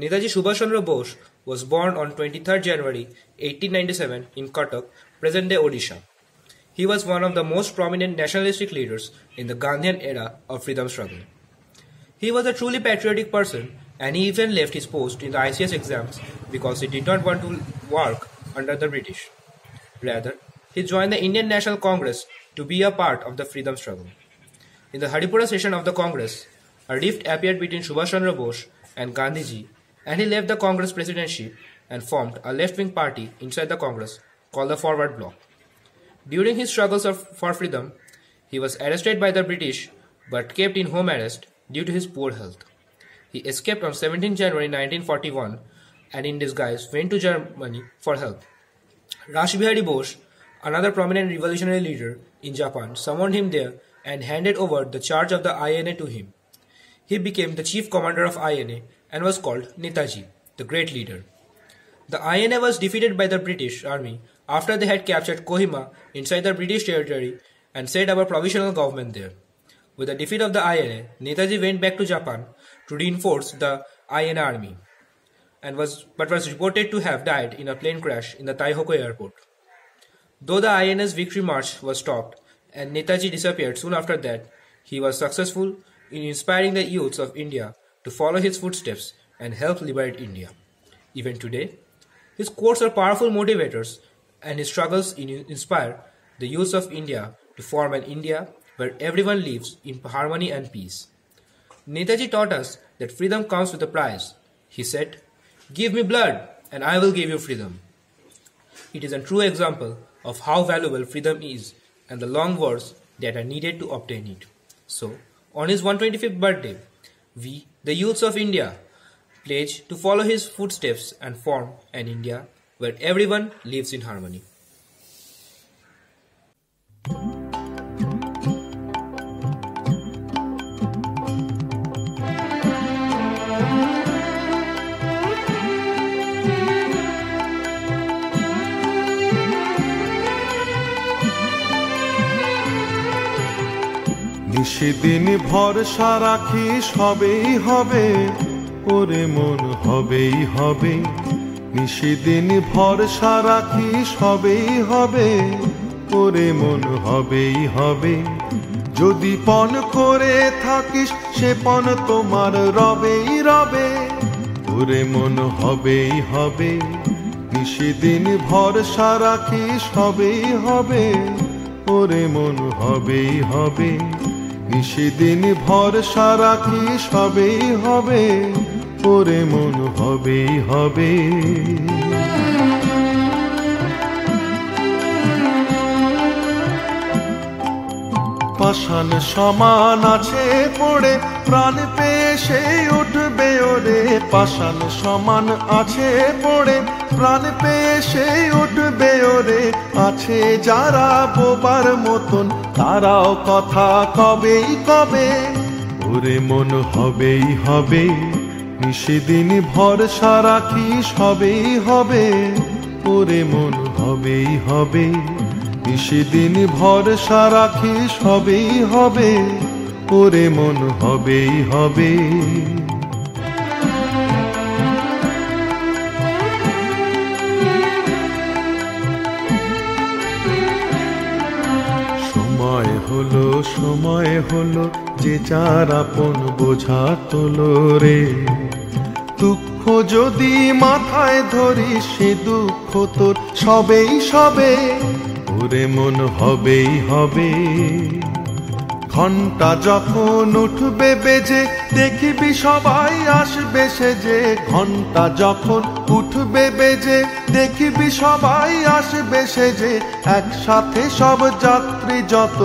Netaji Subhash Chandra Bose was born on 23rd January 1897 in Cuttack, present-day Odisha. He was one of the most prominent nationalistic leaders in the Gandhian era of freedom struggle. He was a truly patriotic person, and he even left his post in the ICS exams because he did not want to work under the British. Rather, he joined the Indian National Congress to be a part of the freedom struggle. In the Haripura session of the Congress, a rift appeared between Subhash Chandra Bose and Gandhiji, and he left the Congress presidency and formed a left-wing party inside the Congress called the Forward Bloc. During his struggles for freedom, he was arrested by the British but kept in home arrest due to his poor health. He escaped on 17 January 1941 and in disguise went to Germany for help. Rash Bihari Bose, another prominent revolutionary leader in Japan, summoned him there and handed over the charge of the INA to him. He became the chief commander of INA and was called Netaji, the great leader. The INA was defeated by the British Army after they had captured Kohima inside the British territory and set up a provisional government there. With the defeat of the INA, Netaji went back to Japan to reinforce the INA army, but was reported to have died in a plane crash in the Taihoko airport. Though the INA's victory march was stopped and Netaji disappeared soon after that, he was successful in inspiring the youths of India to follow his footsteps and help liberate India. Even today, his quotes are powerful motivators, and his struggles inspire the youths of India to form an India where everyone lives in harmony and peace. Netaji taught us that freedom comes with a price. He said, "Give me blood and I will give you freedom." It is a true example of how valuable freedom is and the long wars that are needed to obtain it. So, on his 125th birthday, we, the youths of India, pledge to follow his footsteps and form an India where everyone lives in harmony. নিশিদিন ভরসা রাখি সবেই হবে, ওরে মন হবেই হবে। নিশিদিন ভরসা রাখি সবেই হবে, ওরে মন হবেই হবে। যদি পণ করে থাকিস সে পণ তোমার রবেই রবে, ওরে মন হবেই হবে। নিশিদিন ভরসা রাখি সবেই হবে, ওরে মন হবেই হবে। নিশিদিন ভরসা রাখি সবেই হবে, ওরে মন হবেই হবে। পাষাণ সমান আছে পড়ে প্রাণ পেয়ে সেই উঠবে ওরে, পাষাণ সমান আছে পড়ে প্রাণ পেয়ে সেই উঠবে ওরে। আছে যারা বোবার মতন তারাও কথা কবেই কবে, ওরে মন হবেই হবে। নিশিদিন ভরসা রাখি সবেই হবে, ওরে মন হবেই হবে। নিশিদিন ভরসা রাখি সবেই হবে, ওরে মন হবেই হবে। সময় হলো যে যার আপন বোঝা তোলো রে। দুঃখ যদি মাথায় ধরি সে দুঃখ তোর সবেই সবে, ওরে মন হবেই হবে। ঘন্টা যখন উঠবে বেজে দেখিবি সবাই আসবে সেজে, ঘন্টা যখন উঠবে বেজে দেখিবি সবাই আসবে সেজে। একসাথে সব যাত্রী যত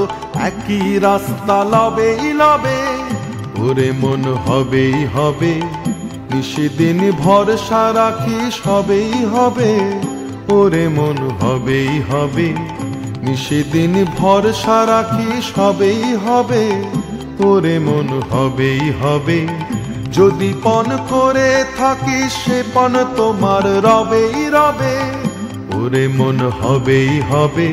একই রাস্তা লবেই লবে, ওরে মন হবেই হবে। নিশিদিন ভরসা রাখি সবেই হবে, ওরে মন হবেই হবে। নিশিদিন ভরসা রাখি সবেই হবে, ওরে মন হবেই হবে। যদি পণ করে থাকিস সে পণ তোমার রবেই রবে, ওরে মন হবেই হবে।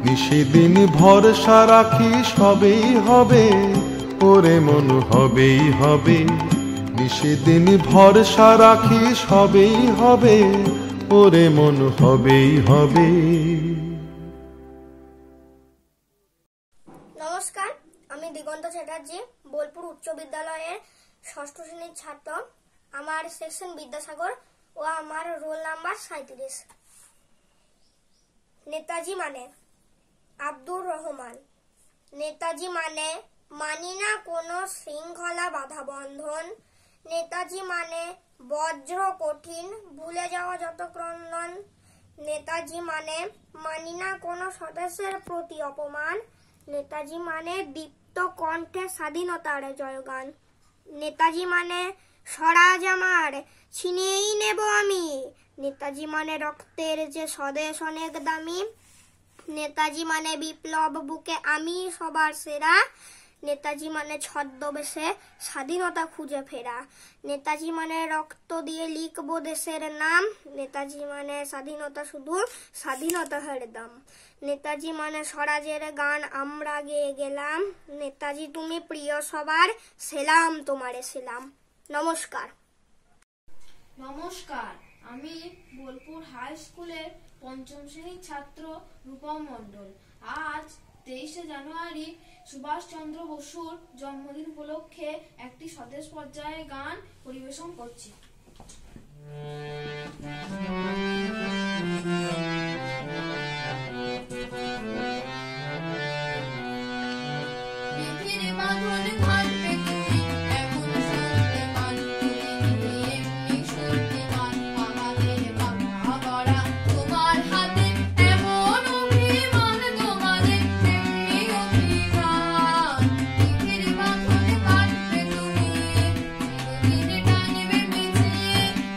নিশিদিন ভরসা রাখি সবেই হবে, ওরে মন হবেই হবে। নিশিদিন ভরসা রাখি সবেই হবে, ওরে মন হবেই হবে। নমস্কার, আমি দিগন্ত চ্যাটার্জি, বোলপুর উচ্চ বিদ্যালয়ের ষষ্ঠ শ্রেণীর ছাত্র। আমার সেকশন বিদ্যাসাগর ও আমার রোল নাম্বার 37। নেতাজি মানে আব্দুর রহমান। নেতাজি মানে মানি না কোনো শৃঙ্খলা বাধা বন্ধন। নেতাজি মানে বজ্র কঠিন ভুলে যাওয়া যত ক্রন্দন। নেতাজি মানে মানি না কোনো স্বদেশের প্রতি অপমান। নেতাজি মানে দীপ্ত কণ্ঠে স্বাধীনতার জয়গান। নেতাজি মানে স্বরাজ আমার ছিনিয়েই নেব আমি। নেতাজি মানে রক্তের যে স্বদেশ অনেক দামি। নেতাজি মানে বিপ্লব বুকে আমি সবার সেরা। নেতাজি মানে ছদ্মবেশে স্বাধীনতা খুঁজে ফেরা। নেতাজি মানে রক্ত দিয়ে লিখবো দেশের নাম। নেতাজি মানে স্বাধীনতা শুধু স্বাধীনতা হরদম। নেতাজি মানে স্বরাজের গান আমরা গেয়ে গেলাম। নেতাজি তুমি প্রিয় সবার, সেলাম তোমারে সেলাম। নমস্কার। নমস্কার, আমি বোলপুর হাই স্কুলের পঞ্চম শ্রেণীর ছাত্র রূপম মণ্ডল। আজ 23শে জানুয়ারি সুভাষচন্দ্র বসুর জন্মদিন উপলক্ষে একটি স্বদেশ পর্যায়ে গান পরিবেশন করছি।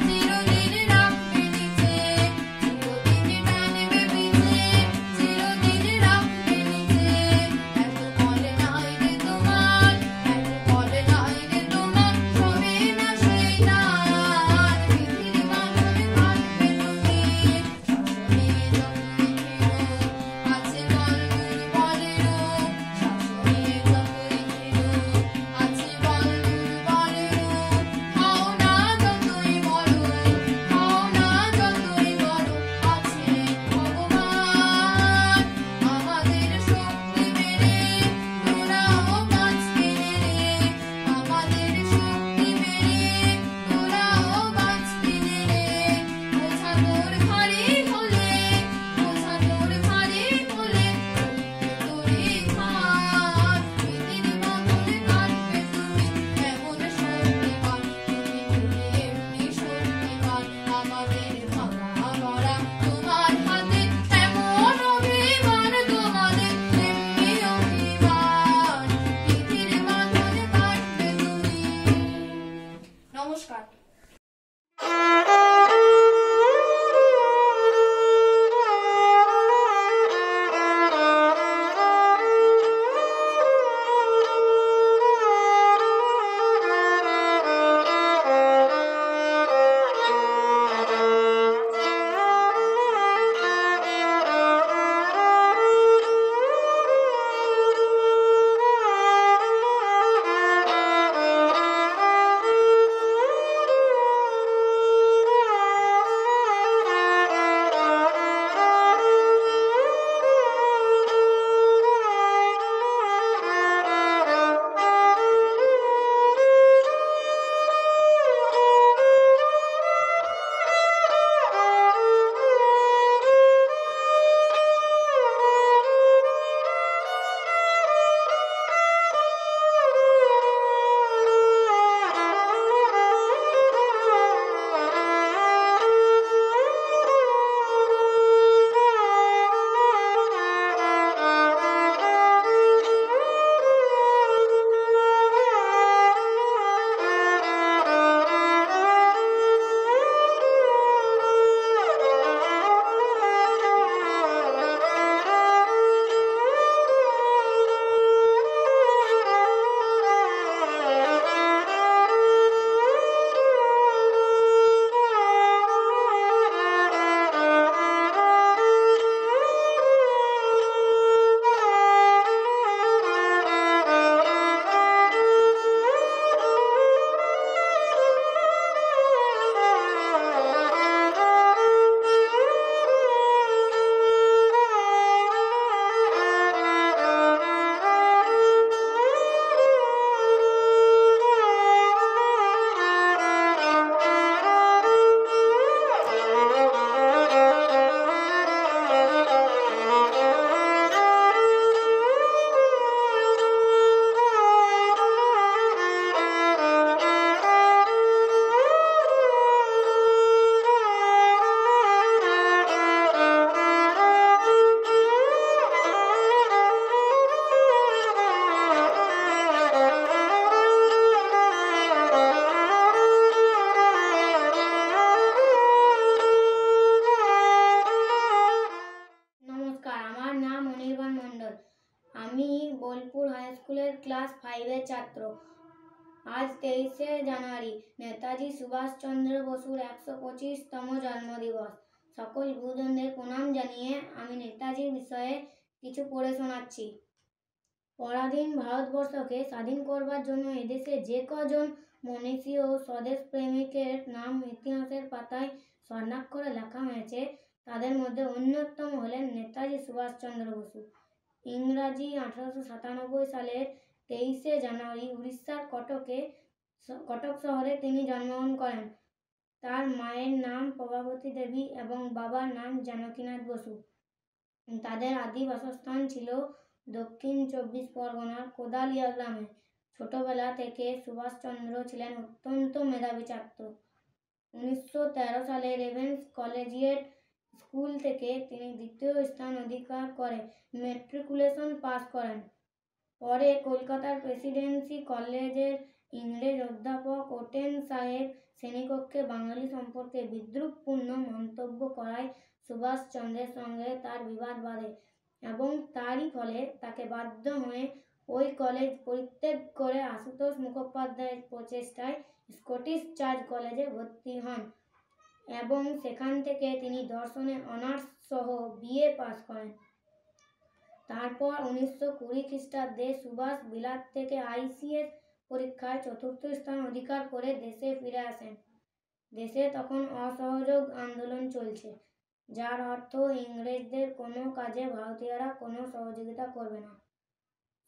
চিরদিন রাখবে নিচে ক্লাস 5-এর ছাত্র। আজ 23শে জানুয়ারি নেতাজি সুভাষচন্দ্র বসুর 125তম জন্মদিবস। সকল গুরুজনদের প্রণাম জানিয়ে আমি নেতাজির বিষয়ে কিছু পড়ে শোনাচ্ছি। পরাধীন ভারতবর্ষকে স্বাধীন করবার জন্য এদেশে যে কজন মনীষী ও স্বদেশ প্রেমিকের নাম ইতিহাসের পাতায় স্বর্ণাক্ষরে লেখা হয়েছে তাদের মধ্যে অন্যতম হলেন নেতাজি সুভাষচন্দ্র বসু। ইংরাজি 1897 সালের 23শে জানুয়ারি উড়িষ্যার কটক শহরে তিনি জন্মগ্রহণ করেন। তার মায়ের নাম প্রভাবতী দেবী এবং বাবার নাম জানকীনাথ বসু। তাদের আদি বাসস্থান ছিল দক্ষিণ 24 পরগনার কোদালিয়া গ্রামে। ছোটবেলা থেকে সুভাষচন্দ্র ছিলেন অত্যন্ত মেধাবী ছাত্র। 1913 সালে রেভেন্স কলেজিয়েট স্কুল থেকে তিনি দ্বিতীয় স্থান অধিকার করে ম্যাট্রিকুলেশন পাস করেন। পরে কলকাতার প্রেসিডেন্সি কলেজের ইংরেজ অধ্যাপক ওটেন সাহেব শ্রেণীকক্ষে বাঙালি সম্পর্কে বিদ্রূপপূর্ণ মন্তব্য করায় সুভাষচন্দ্রের সঙ্গে তার বিবাদ বাধে এবং তারই ফলে তাকে বাধ্য হয়ে ওই কলেজ পরিত্যাগ করে আশুতোষ মুখোপাধ্যায়ের প্রচেষ্টায় স্কটিশ চার্চ কলেজে ভর্তি হন এবং সেখান থেকে তিনি দর্শনে অনার্স সহ বিএ পাস করেন। তারপর 1920 খ্রিস্টাব্দে সুভাষ বিলাত থেকে আইসিএস পরীক্ষায় 4র্থ স্থান অধিকার করে দেশে ফিরে আসেন। দেশে তখন অসহযোগ আন্দোলন চলছে, যার অর্থ ইংরেজদের কোনো কাজে ভারতীয়রা কোনো সহযোগিতা করবে না।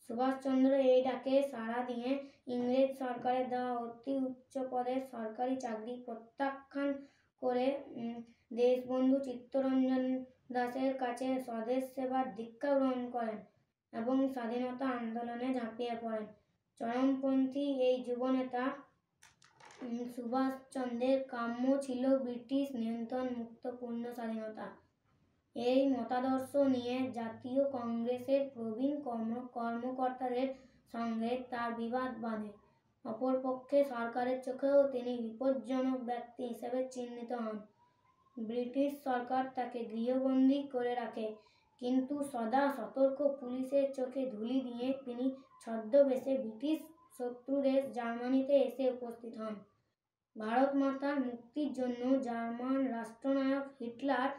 সুভাষচন্দ্র এই ডাকে সাড়া দিয়ে ইংরেজ সরকারের দেওয়া অতি উচ্চ পদের সরকারি চাকরি প্রত্যাখ্যান করে দেশবন্ধু চিত্তরঞ্জন দাসের কাছে স্বদেশ সেবার দীক্ষা গ্রহণ করেন এবং স্বাধীনতা আন্দোলনে ঝাঁপিয়ে পড়েন। চরমপন্থী এই যুবনেতা সুভাষচন্দ্রের কাম্য ছিল ব্রিটিশ নিয়ন্ত্রণ মুক্ত পূর্ণ স্বাধীনতা। এই মতাদর্শ নিয়ে জাতীয় কংগ্রেসের প্রবীণ কর্মকর্তাদের সঙ্গে তার বিবাদ বাধে। অপরপক্ষে সরকারের চোখেও তিনি বিপজ্জনক ব্যক্তি হিসেবে চিহ্নিত হন। ব্রিটিশ সরকার তাকে গৃহবন্দী করে রাখে, কিন্তু সদা সতর্ক পুলিশের চোখে ধুলি দিয়ে তিনি ছদ্মবেশে ব্রিটিশ শত্রু দেশ জার্মানিতে এসে উপস্থিত হন। ভারত মাতার মুক্তির জন্য জার্মান রাষ্ট্রনায়ক হিটলার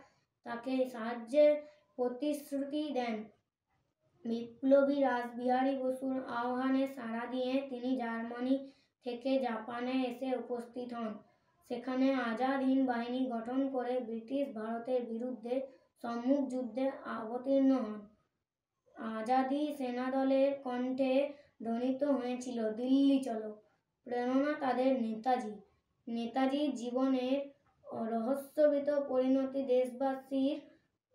তাকে সাহায্যের প্রতিশ্রুতি দেন। বিপ্লবী রাসবিহারী বসুর আহ্বানে সাড়া দিয়ে তিনি জার্মানি থেকে জাপানে এসে উপস্থিত হন। সেখানে আজাদ হিন্দ বাহিনী গঠন করে ব্রিটিশ ভারতের বিরুদ্ধে সম্মুখ যুদ্ধে অবতীর্ণ হন। আজাদি সেনাদলের কণ্ঠে ধ্বনিত হয়েছিল দিল্লি চলো। প্রেরণা তাদের নেতাজির জীবনের রহস্যবিত পরিণতি দেশবাসীর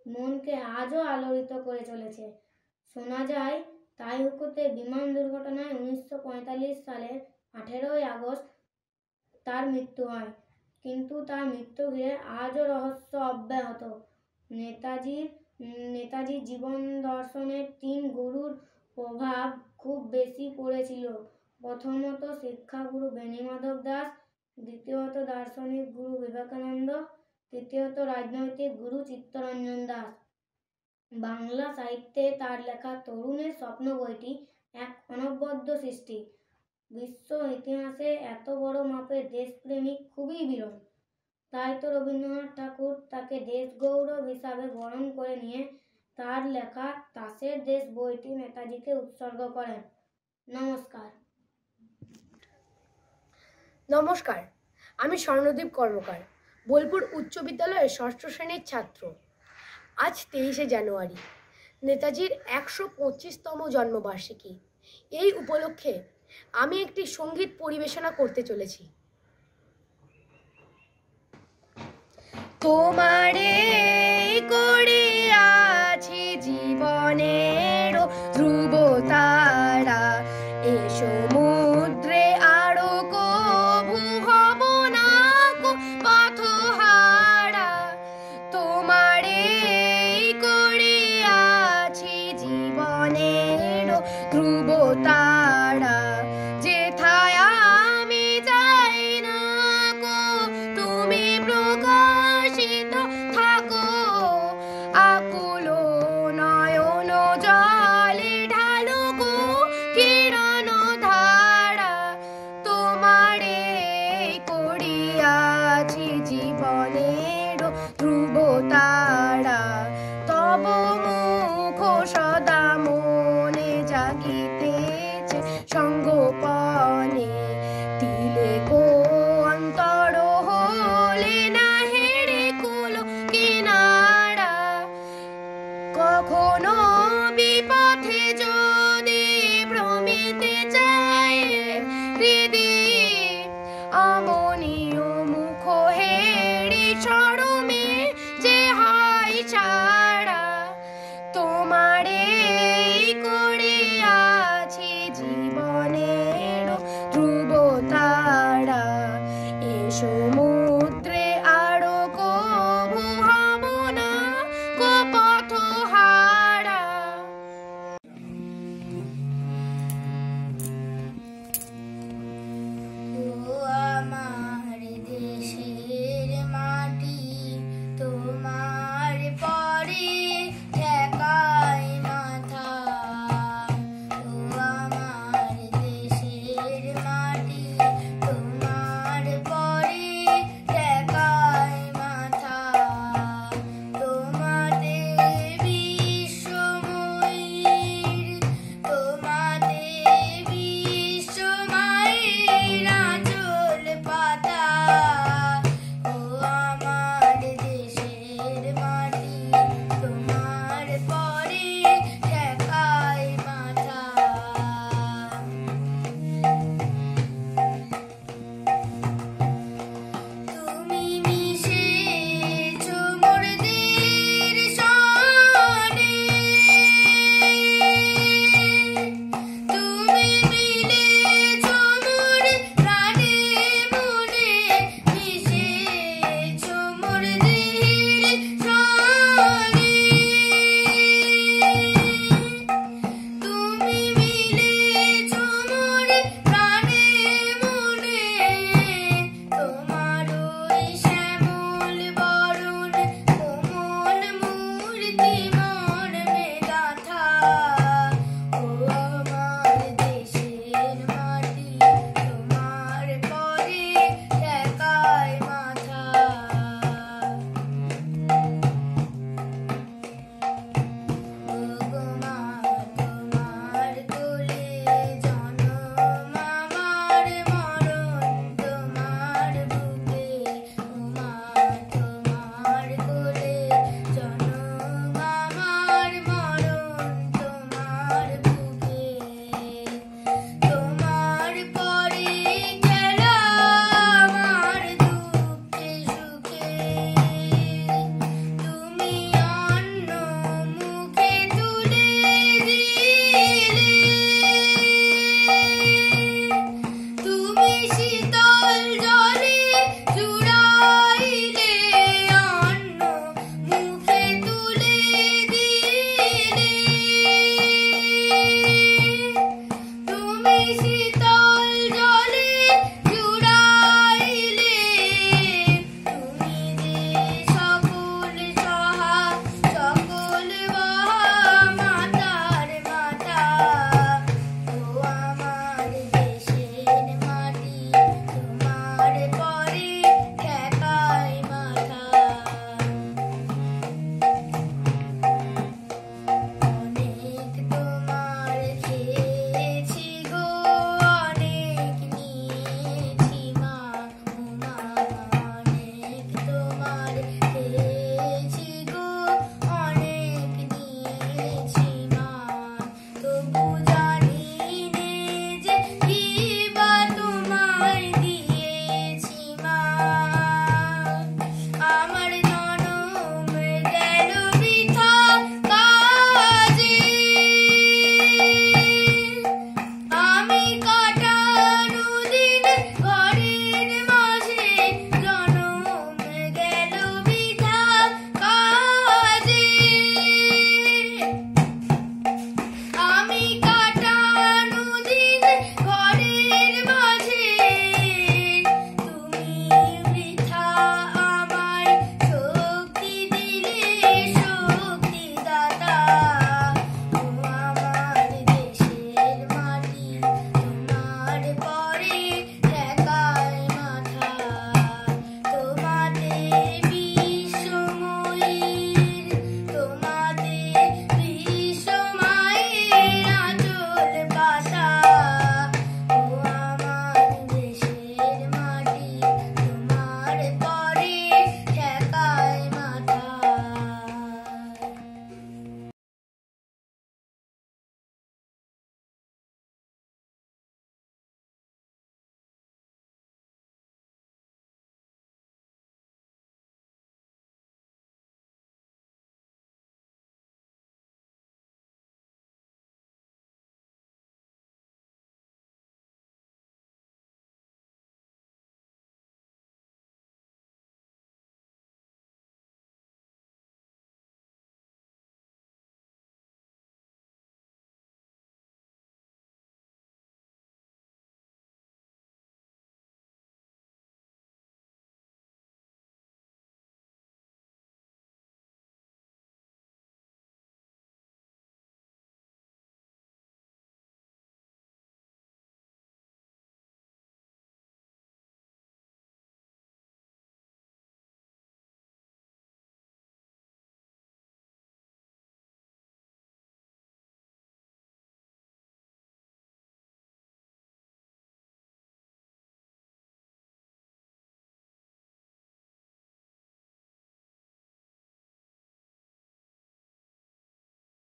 মনকে আজও আলোড়িত করে চলেছে। শোনা যায় তাইহুকুতে বিমান দুর্ঘটনায় 1945 সালের 18ই আগস্ট তার মৃত্যু হয়, কিন্তু তার মৃত্যু ঘিরে আজও রহস্য অব্যাহত। নেতাজির জীবন দর্শনের 3 গুরুর প্রভাব খুব বেশি পড়েছিল। প্রথমত শিক্ষাগুরু বেণীমাধব দাস, দ্বিতীয়ত দার্শনিক গুরু বিবেকানন্দ, তৃতীয়ত রাজনৈতিক গুরু চিত্তরঞ্জন দাস। বাংলা সাহিত্যে তার লেখা তরুণের স্বপ্ন বইটি এক অনবদ্য সৃষ্টি। বিশ্ব ইতিহাসে এত বড় মাপের দেশপ্রেমিক খুবই বিরল। তাই তো রবীন্দ্রনাথ ঠাকুর তাকে দেশ গৌরব হিসাবে বরণ করে নিয়ে তার লেখা তাসের দেশ বইটি নেতাজিকে উৎসর্গ করেন। নমস্কার। নমস্কার, আমি স্বর্ণদীপ কর্মকার, বোলপুর উচ্চ বিদ্যালয়ের 6ষ্ঠ শ্রেণীর ছাত্র। আজ 23শে জানুয়ারি নেতাজির 125তম জন্মবার্ষিকী। এই উপলক্ষে আমি একটি সঙ্গীত পরিবেশনা করতে চলেছি। তোমারে করে আছি জীবনের ধ্রুব তারা, এ সমুদ্রে আরো কভু হব না কো পথহারা। তোমারে করে আছি জীবনের ধ্রুব তারা, যেথায় আমি যাই না কো তুমি প্রকাশিত কখনো বিপথে যদি ভ্রমিতে চায় হৃদি আমনীয় মুখ হেড়ে চরমে যে হয় ছাড়া তোমারে করে আছে জীবনের ধ্রুব তারা এ সমুদ্রে আরো কবু হব না কো পথ হারা। আমার দেশের মাটি তোমার পরে ঠেকায় মাথা, ও আমার দেশের মাটি তোমার পরে ঠেকায় মাথা। তোমাদের বিশ্বময়ীর তোমাদের বিশ্বমায়ের আঁচল পাতা, ও আমার দেশের মা